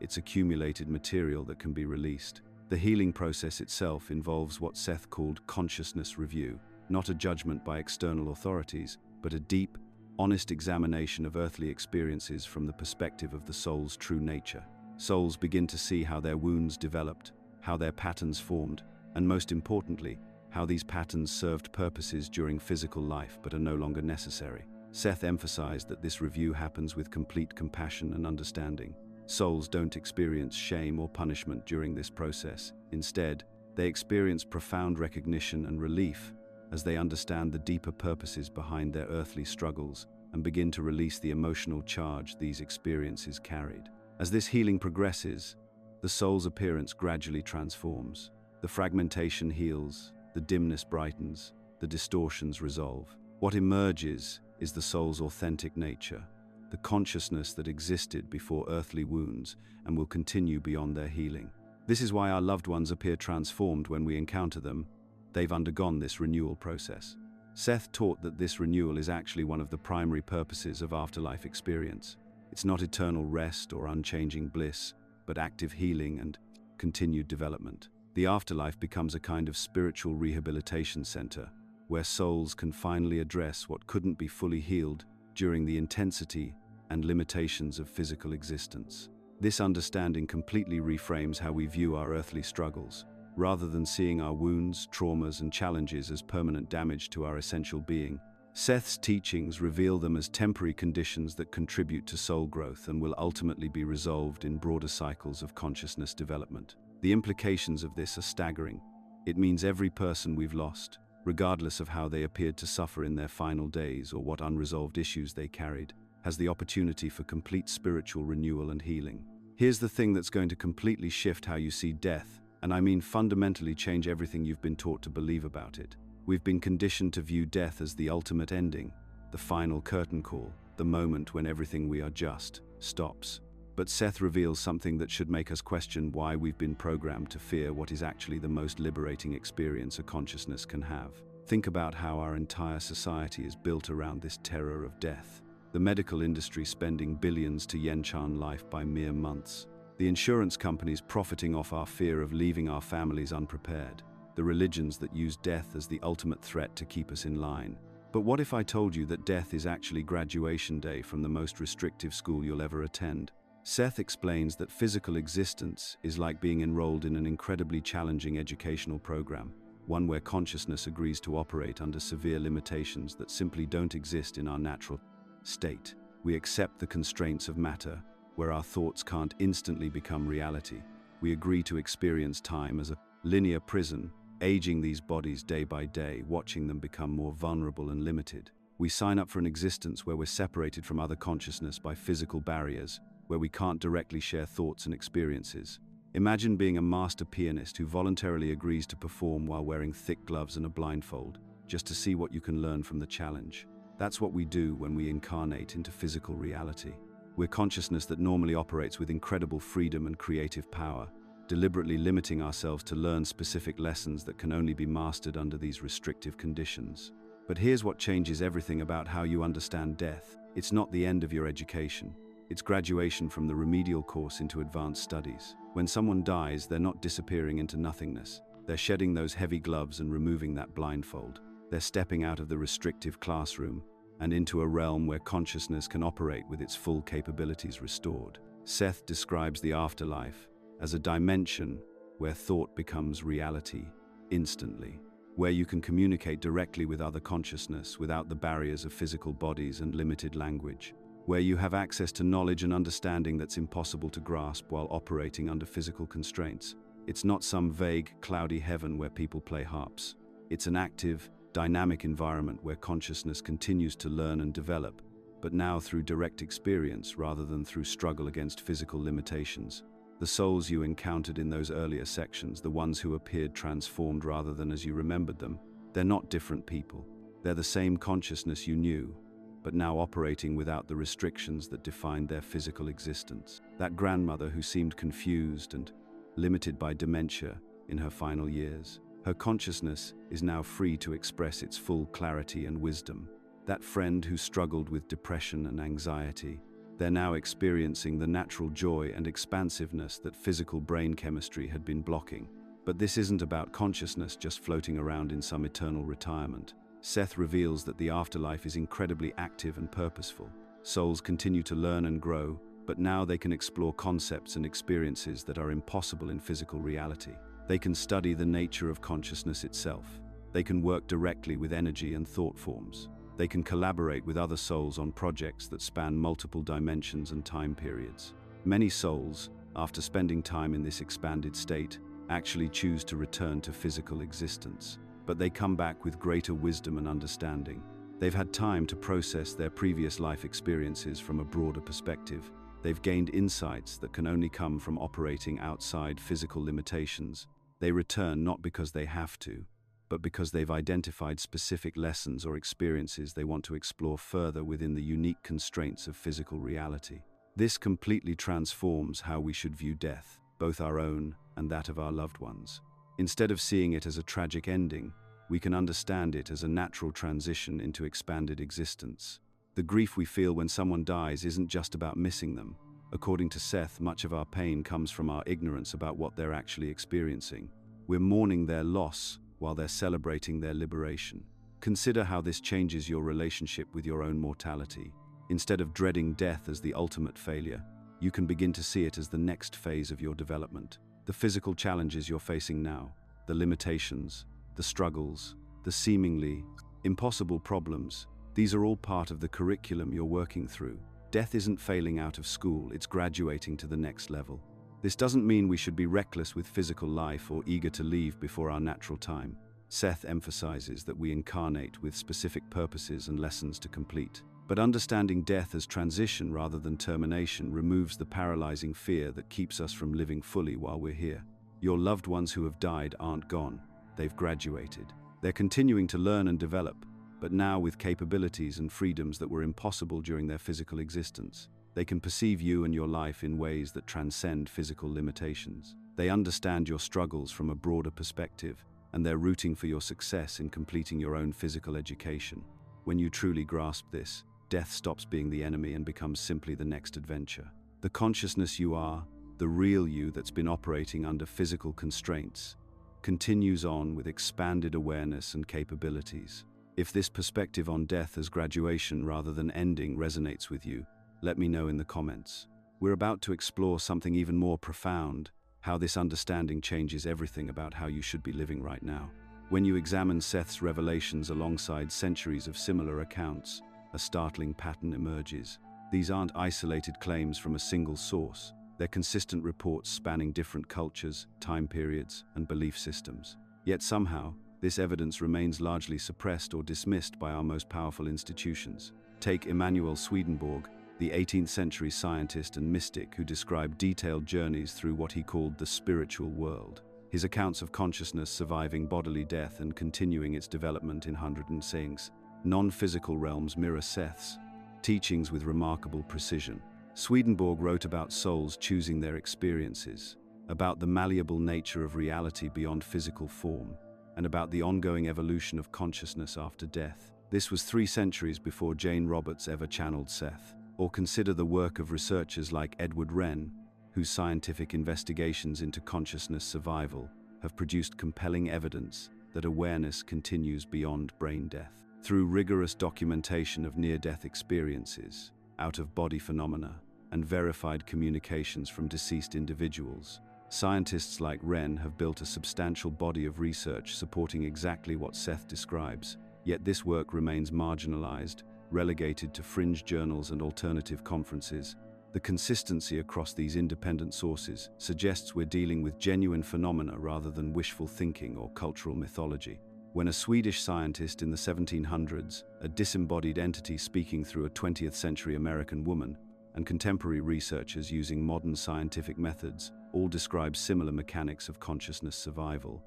It's accumulated material that can be released. The healing process itself involves what Seth called consciousness review, not a judgment by external authorities, but a deep, honest examination of earthly experiences from the perspective of the soul's true nature. Souls begin to see how their wounds developed, how their patterns formed, and most importantly, how these patterns served purposes during physical life but are no longer necessary. Seth emphasized that this review happens with complete compassion and understanding. Souls don't experience shame or punishment during this process. Instead, they experience profound recognition and relief as they understand the deeper purposes behind their earthly struggles and begin to release the emotional charge these experiences carried. As this healing progresses, the soul's appearance gradually transforms. The fragmentation heals, the dimness brightens, the distortions resolve. What emerges is the soul's authentic nature, the consciousness that existed before earthly wounds and will continue beyond their healing. This is why our loved ones appear transformed when we encounter them. They've undergone this renewal process. Seth taught that this renewal is actually one of the primary purposes of afterlife experience. It's not eternal rest or unchanging bliss, but active healing and continued development. The afterlife becomes a kind of spiritual rehabilitation center, where souls can finally address what couldn't be fully healed during the intensity and limitations of physical existence. This understanding completely reframes how we view our earthly struggles. Rather than seeing our wounds, traumas, and challenges as permanent damage to our essential being, Seth's teachings reveal them as temporary conditions that contribute to soul growth and will ultimately be resolved in broader cycles of consciousness development. The implications of this are staggering. It means every person we've lost, regardless of how they appeared to suffer in their final days or what unresolved issues they carried, has the opportunity for complete spiritual renewal and healing. Here's the thing that's going to completely shift how you see death, and I mean fundamentally change everything you've been taught to believe about it. We've been conditioned to view death as the ultimate ending, the final curtain call, the moment when everything we are just stops. But Seth reveals something that should make us question why we've been programmed to fear what is actually the most liberating experience a consciousness can have. Think about how our entire society is built around this terror of death. The medical industry spending billions to yen-chan life by mere months. The insurance companies profiting off our fear of leaving our families unprepared. The religions that use death as the ultimate threat to keep us in line. But what if I told you that death is actually graduation day from the most restrictive school you'll ever attend? Seth explains that physical existence is like being enrolled in an incredibly challenging educational program, one where consciousness agrees to operate under severe limitations that simply don't exist in our natural state. We accept the constraints of matter, where our thoughts can't instantly become reality. We agree to experience time as a linear prison, aging these bodies day by day, watching them become more vulnerable and limited. We sign up for an existence where we're separated from other consciousness by physical barriers, where we can't directly share thoughts and experiences. Imagine being a master pianist who voluntarily agrees to perform while wearing thick gloves and a blindfold, just to see what you can learn from the challenge. That's what we do when we incarnate into physical reality. We're consciousness that normally operates with incredible freedom and creative power, deliberately limiting ourselves to learn specific lessons that can only be mastered under these restrictive conditions. But here's what changes everything about how you understand death. It's not the end of your education. It's graduation from the remedial course into advanced studies. When someone dies, they're not disappearing into nothingness. They're shedding those heavy gloves and removing that blindfold. They're stepping out of the restrictive classroom and into a realm where consciousness can operate with its full capabilities restored. Seth describes the afterlife as a dimension where thought becomes reality instantly, where you can communicate directly with other consciousness without the barriers of physical bodies and limited language, where you have access to knowledge and understanding that's impossible to grasp while operating under physical constraints. It's not some vague, cloudy heaven where people play harps. It's an active, dynamic environment where consciousness continues to learn and develop, but now through direct experience rather than through struggle against physical limitations. The souls you encountered in those earlier sections, the ones who appeared transformed rather than as you remembered them, they're not different people. They're the same consciousness you knew, but now operating without the restrictions that defined their physical existence. That grandmother who seemed confused and limited by dementia in her final years, her consciousness is now free to express its full clarity and wisdom. That friend who struggled with depression and anxiety, they're now experiencing the natural joy and expansiveness that physical brain chemistry had been blocking. But this isn't about consciousness just floating around in some eternal retirement. Seth reveals that the afterlife is incredibly active and purposeful. Souls continue to learn and grow, but now they can explore concepts and experiences that are impossible in physical reality. They can study the nature of consciousness itself. They can work directly with energy and thought forms. They can collaborate with other souls on projects that span multiple dimensions and time periods. Many souls, after spending time in this expanded state, actually choose to return to physical existence. But they come back with greater wisdom and understanding. They've had time to process their previous life experiences from a broader perspective. They've gained insights that can only come from operating outside physical limitations. They return not because they have to, but because they've identified specific lessons or experiences they want to explore further within the unique constraints of physical reality. This completely transforms how we should view death, both our own and that of our loved ones. Instead of seeing it as a tragic ending, we can understand it as a natural transition into expanded existence. The grief we feel when someone dies isn't just about missing them. According to Seth, much of our pain comes from our ignorance about what they're actually experiencing. We're mourning their loss while they're celebrating their liberation. Consider how this changes your relationship with your own mortality. Instead of dreading death as the ultimate failure, you can begin to see it as the next phase of your development. The physical challenges you're facing now, the limitations, the struggles, the seemingly impossible problems, these are all part of the curriculum you're working through. Death isn't failing out of school, it's graduating to the next level. This doesn't mean we should be reckless with physical life or eager to leave before our natural time. Seth emphasizes that we incarnate with specific purposes and lessons to complete. But understanding death as transition rather than termination removes the paralyzing fear that keeps us from living fully while we're here. Your loved ones who have died aren't gone, they've graduated. They're continuing to learn and develop, but now with capabilities and freedoms that were impossible during their physical existence. They can perceive you and your life in ways that transcend physical limitations. They understand your struggles from a broader perspective, and they're rooting for your success in completing your own physical education. When you truly grasp this, death stops being the enemy and becomes simply the next adventure. The consciousness you are, the real you that's been operating under physical constraints, continues on with expanded awareness and capabilities. If this perspective on death as graduation rather than ending resonates with you, let me know in the comments. We're about to explore something even more profound, how this understanding changes everything about how you should be living right now. When you examine Seth's revelations alongside centuries of similar accounts, a startling pattern emerges. These aren't isolated claims from a single source. They're consistent reports spanning different cultures, time periods, and belief systems. Yet somehow, this evidence remains largely suppressed or dismissed by our most powerful institutions. Take Emanuel Swedenborg, the 18th century scientist and mystic who described detailed journeys through what he called the spiritual world. His accounts of consciousness surviving bodily death and continuing its development in hundreds sayings. Non-physical realms mirror Seth's teachings with remarkable precision. Swedenborg wrote about souls choosing their experiences, about the malleable nature of reality beyond physical form, and about the ongoing evolution of consciousness after death. This was 3 centuries before Jane Roberts ever channeled Seth. Or consider the work of researchers like Edward Wren, whose scientific investigations into consciousness survival have produced compelling evidence that awareness continues beyond brain death. Through rigorous documentation of near-death experiences, out-of-body phenomena, and verified communications from deceased individuals, scientists like Wren have built a substantial body of research supporting exactly what Seth describes. Yet this work remains marginalized, relegated to fringe journals and alternative conferences. The consistency across these independent sources suggests we're dealing with genuine phenomena rather than wishful thinking or cultural mythology. When a Swedish scientist in the 1700s, a disembodied entity speaking through a 20th century American woman, and contemporary researchers using modern scientific methods all describe similar mechanics of consciousness survival.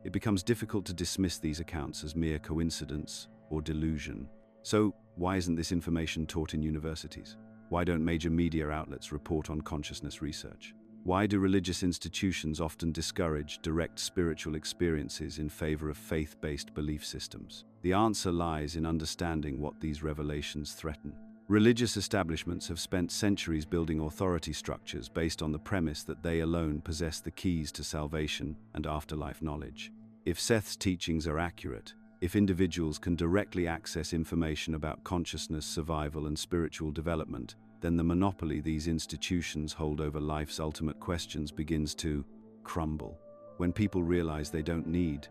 It becomes difficult to dismiss these accounts as mere coincidence or delusion. So, why isn't this information taught in universities? Why don't major media outlets report on consciousness research? Why do religious institutions often discourage direct spiritual experiences in favor of faith-based belief systems? The answer lies in understanding what these revelations threaten. Religious establishments have spent centuries building authority structures based on the premise that they alone possess the keys to salvation and afterlife knowledge. If Seth's teachings are accurate, if individuals can directly access information about consciousness, survival, and spiritual development, then the monopoly these institutions hold over life's ultimate questions begins to crumble. When people realize they don't need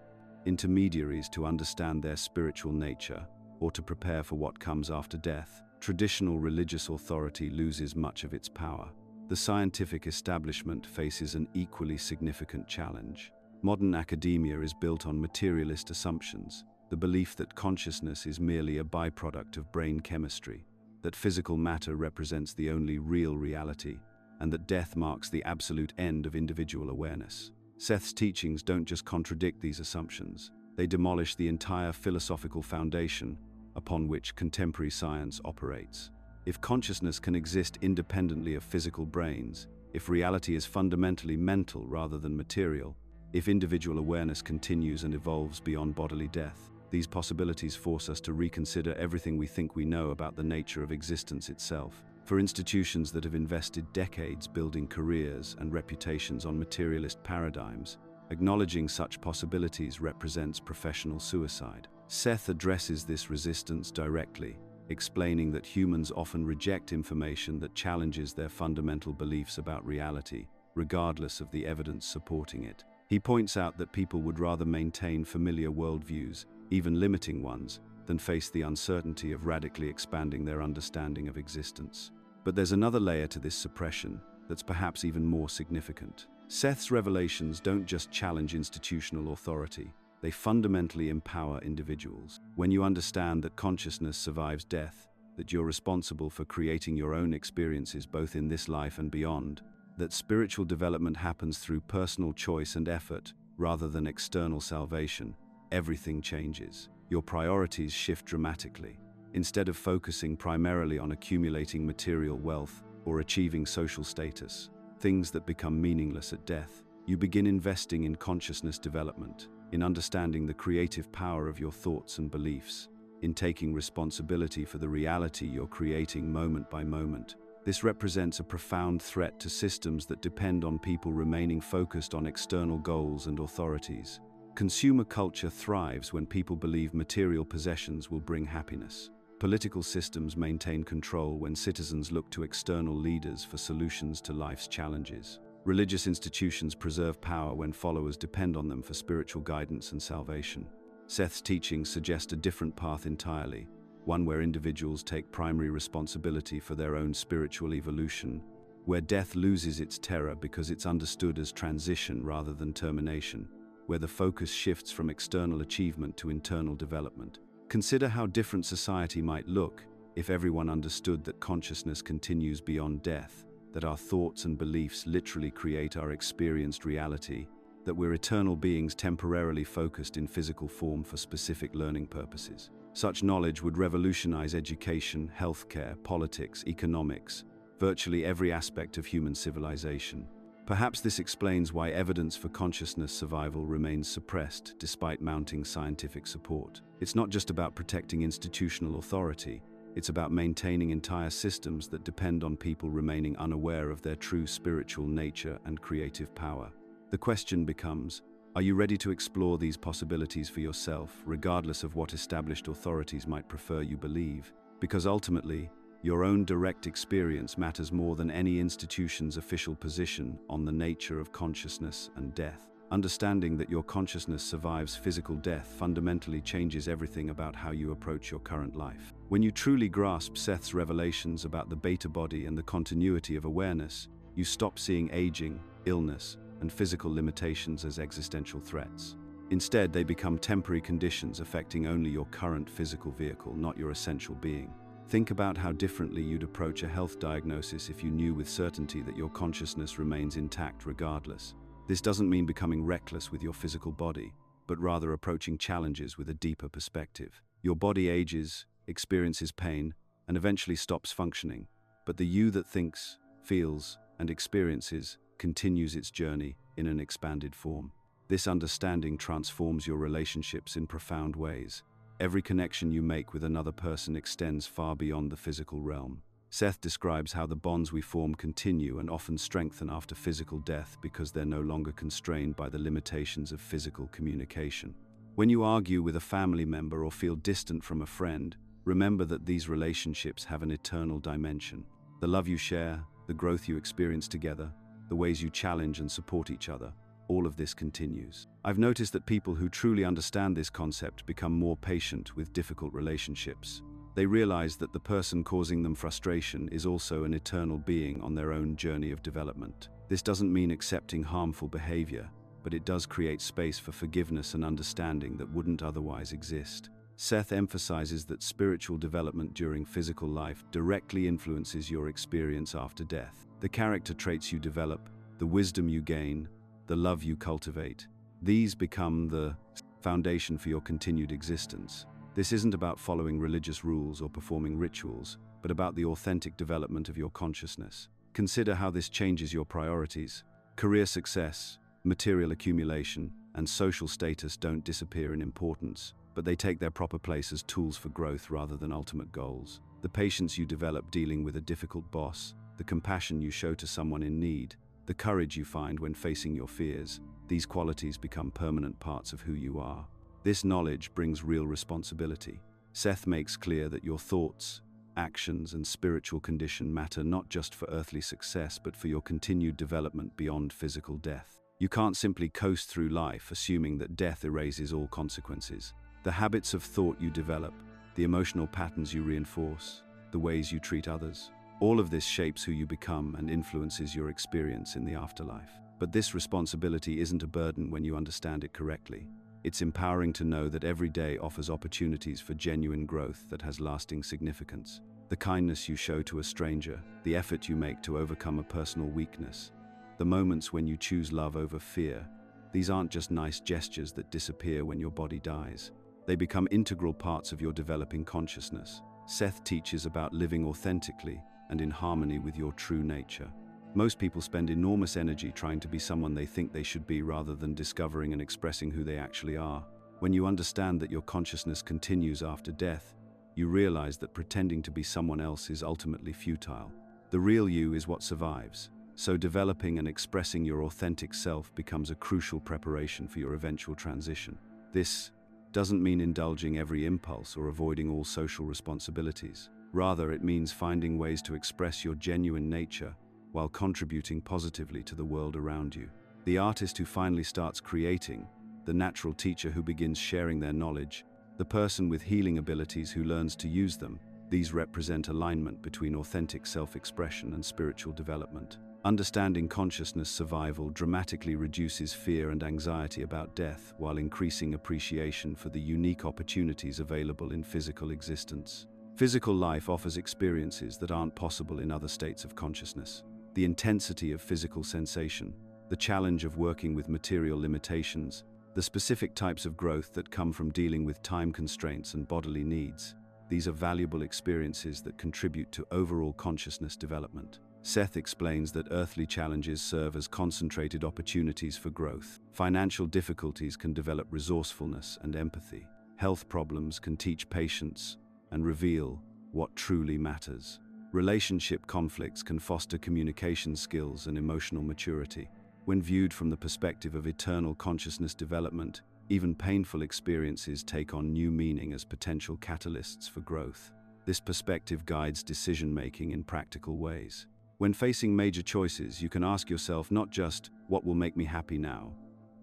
intermediaries to understand their spiritual nature or to prepare for what comes after death, traditional religious authority loses much of its power. The scientific establishment faces an equally significant challenge. Modern academia is built on materialist assumptions, the belief that consciousness is merely a byproduct of brain chemistry, that physical matter represents the only real reality, and that death marks the absolute end of individual awareness. Seth's teachings don't just contradict these assumptions, they demolish the entire philosophical foundation upon which contemporary science operates. If consciousness can exist independently of physical brains, if reality is fundamentally mental rather than material, if individual awareness continues and evolves beyond bodily death, these possibilities force us to reconsider everything we think we know about the nature of existence itself. For institutions that have invested decades building careers and reputations on materialist paradigms, acknowledging such possibilities represents professional suicide. Seth addresses this resistance directly, explaining that humans often reject information that challenges their fundamental beliefs about reality, regardless of the evidence supporting it. He points out that people would rather maintain familiar worldviews, even limiting ones, than face the uncertainty of radically expanding their understanding of existence. But there's another layer to this suppression that's perhaps even more significant. Seth's revelations don't just challenge institutional authority, they fundamentally empower individuals. When you understand that consciousness survives death, that you're responsible for creating your own experiences both in this life and beyond, that spiritual development happens through personal choice and effort rather than external salvation, everything changes. Your priorities shift dramatically. Instead of focusing primarily on accumulating material wealth or achieving social status, things that become meaningless at death, you begin investing in consciousness development, in understanding the creative power of your thoughts and beliefs, in taking responsibility for the reality you're creating moment by moment. This represents a profound threat to systems that depend on people remaining focused on external goals and authorities. Consumer culture thrives when people believe material possessions will bring happiness. Political systems maintain control when citizens look to external leaders for solutions to life's challenges. Religious institutions preserve power when followers depend on them for spiritual guidance and salvation. Seth's teachings suggest a different path entirely, one where individuals take primary responsibility for their own spiritual evolution, where death loses its terror because it's understood as transition rather than termination, where the focus shifts from external achievement to internal development. Consider how different society might look if everyone understood that consciousness continues beyond death, that our thoughts and beliefs literally create our experienced reality, that we're eternal beings temporarily focused in physical form for specific learning purposes. Such knowledge would revolutionize education, healthcare, politics, economics, virtually every aspect of human civilization. Perhaps this explains why evidence for consciousness survival remains suppressed despite mounting scientific support. It's not just about protecting institutional authority, it's about maintaining entire systems that depend on people remaining unaware of their true spiritual nature and creative power. The question becomes, are you ready to explore these possibilities for yourself, regardless of what established authorities might prefer you believe? Because ultimately, your own direct experience matters more than any institution's official position on the nature of consciousness and death. Understanding that your consciousness survives physical death fundamentally changes everything about how you approach your current life. When you truly grasp Seth's revelations about the beta body and the continuity of awareness, you stop seeing aging, illness, and physical limitations as existential threats. Instead, they become temporary conditions affecting only your current physical vehicle, not your essential being. Think about how differently you'd approach a health diagnosis if you knew with certainty that your consciousness remains intact regardless. This doesn't mean becoming reckless with your physical body, but rather approaching challenges with a deeper perspective. Your body ages, experiences pain, and eventually stops functioning, but the you that thinks, feels, and experiences continues its journey in an expanded form. This understanding transforms your relationships in profound ways. Every connection you make with another person extends far beyond the physical realm. Seth describes how the bonds we form continue and often strengthen after physical death because they're no longer constrained by the limitations of physical communication. When you argue with a family member or feel distant from a friend, remember that these relationships have an eternal dimension. The love you share, the growth you experience together, the ways you challenge and support each other, all of this continues. I've noticed that people who truly understand this concept become more patient with difficult relationships. They realize that the person causing them frustration is also an eternal being on their own journey of development. This doesn't mean accepting harmful behavior, but it does create space for forgiveness and understanding that wouldn't otherwise exist. Seth emphasizes that spiritual development during physical life directly influences your experience after death. The character traits you develop, the wisdom you gain, the love you cultivate, these become the foundation for your continued existence. This isn't about following religious rules or performing rituals, but about the authentic development of your consciousness. Consider how this changes your priorities. Career success, material accumulation, and social status don't disappear in importance, but they take their proper place as tools for growth rather than ultimate goals. The patience you develop dealing with a difficult boss, the compassion you show to someone in need, the courage you find when facing your fears, these qualities become permanent parts of who you are. This knowledge brings real responsibility. Seth makes clear that your thoughts, actions, and spiritual condition matter not just for earthly success, but for your continued development beyond physical death. You can't simply coast through life assuming that death erases all consequences. The habits of thought you develop, the emotional patterns you reinforce, the ways you treat others, all of this shapes who you become and influences your experience in the afterlife. But this responsibility isn't a burden when you understand it correctly. It's empowering to know that every day offers opportunities for genuine growth that has lasting significance. The kindness you show to a stranger, the effort you make to overcome a personal weakness, the moments when you choose love over fear, these aren't just nice gestures that disappear when your body dies. They become integral parts of your developing consciousness. Seth teaches about living authentically and in harmony with your true nature. Most people spend enormous energy trying to be someone they think they should be rather than discovering and expressing who they actually are. When you understand that your consciousness continues after death, you realize that pretending to be someone else is ultimately futile. The real you is what survives, so developing and expressing your authentic self becomes a crucial preparation for your eventual transition. This doesn't mean indulging every impulse or avoiding all social responsibilities. Rather, it means finding ways to express your genuine nature while contributing positively to the world around you. The artist who finally starts creating, the natural teacher who begins sharing their knowledge, the person with healing abilities who learns to use them, these represent alignment between authentic self-expression and spiritual development. Understanding consciousness survival dramatically reduces fear and anxiety about death while increasing appreciation for the unique opportunities available in physical existence. Physical life offers experiences that aren't possible in other states of consciousness. The intensity of physical sensation, the challenge of working with material limitations, the specific types of growth that come from dealing with time constraints and bodily needs. These are valuable experiences that contribute to overall consciousness development. Seth explains that earthly challenges serve as concentrated opportunities for growth. Financial difficulties can develop resourcefulness and empathy. Health problems can teach patience and reveal what truly matters. Relationship conflicts can foster communication skills and emotional maturity. When viewed from the perspective of eternal consciousness development, even painful experiences take on new meaning as potential catalysts for growth. This perspective guides decision-making in practical ways. When facing major choices, you can ask yourself not just, what will make me happy now?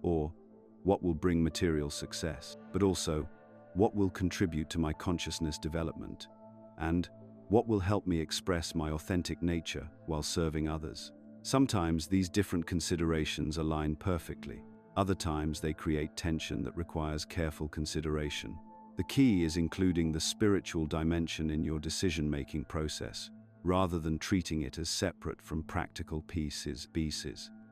Or, what will bring material success? But also, what will contribute to my consciousness development? And what will help me express my authentic nature while serving others? Sometimes these different considerations align perfectly. Other times they create tension that requires careful consideration. The key is including the spiritual dimension in your decision-making process, rather than treating it as separate from practical pieces,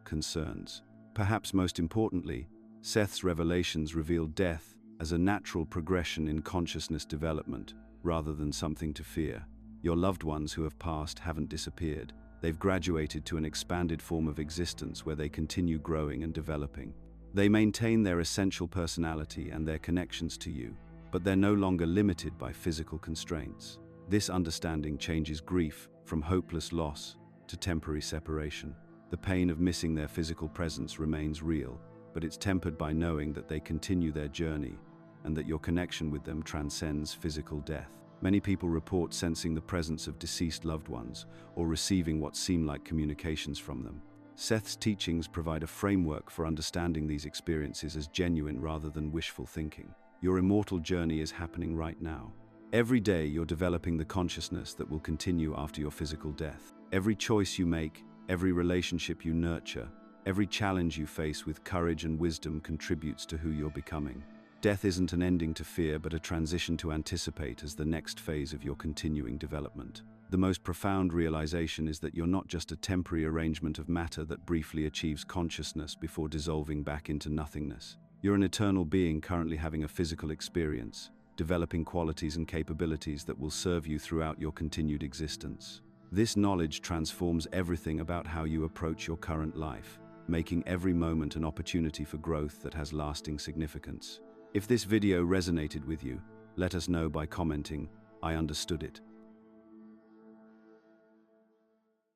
concerns. Perhaps most importantly, Seth's revelations reveal death as a natural progression in consciousness development, rather than something to fear. Your loved ones who have passed haven't disappeared. They've graduated to an expanded form of existence where they continue growing and developing. They maintain their essential personality and their connections to you, but they're no longer limited by physical constraints. This understanding changes grief from hopeless loss to temporary separation. The pain of missing their physical presence remains real, but it's tempered by knowing that they continue their journey and that your connection with them transcends physical death. Many people report sensing the presence of deceased loved ones or receiving what seem like communications from them. Seth's teachings provide a framework for understanding these experiences as genuine rather than wishful thinking. Your immortal journey is happening right now. Every day you're developing the consciousness that will continue after your physical death. Every choice you make, every relationship you nurture, every challenge you face with courage and wisdom contributes to who you're becoming. Death isn't an ending to fear, but a transition to anticipate as the next phase of your continuing development. The most profound realization is that you're not just a temporary arrangement of matter that briefly achieves consciousness before dissolving back into nothingness. You're an eternal being currently having a physical experience, developing qualities and capabilities that will serve you throughout your continued existence. This knowledge transforms everything about how you approach your current life, making every moment an opportunity for growth that has lasting significance. If this video resonated with you, let us know by commenting, "I understood it."